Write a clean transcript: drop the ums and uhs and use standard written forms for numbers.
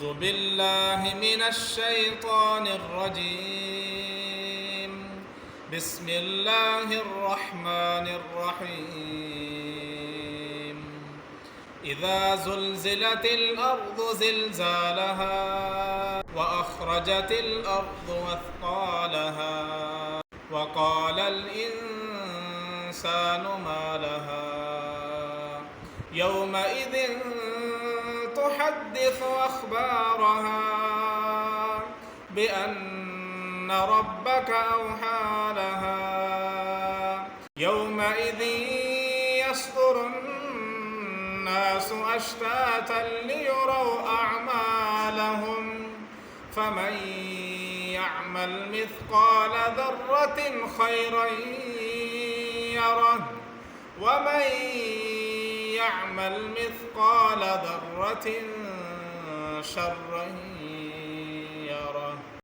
أعوذ بالله من الشيطان الرجيم. بسم الله الرحمن الرحيم. إذا زلزلت الأرض زلزالها وأخرجت الأرض أثقالها وقال الإنسان ما لها يومئذ تحدث أخبارها بأن ربك أوحى لها يومئذ يصدر الناس أشتاتا ليروا أعمالهم فمن يعمل مثقال ذرة خيرا يره ومن يعمل مثقال ذرة شرا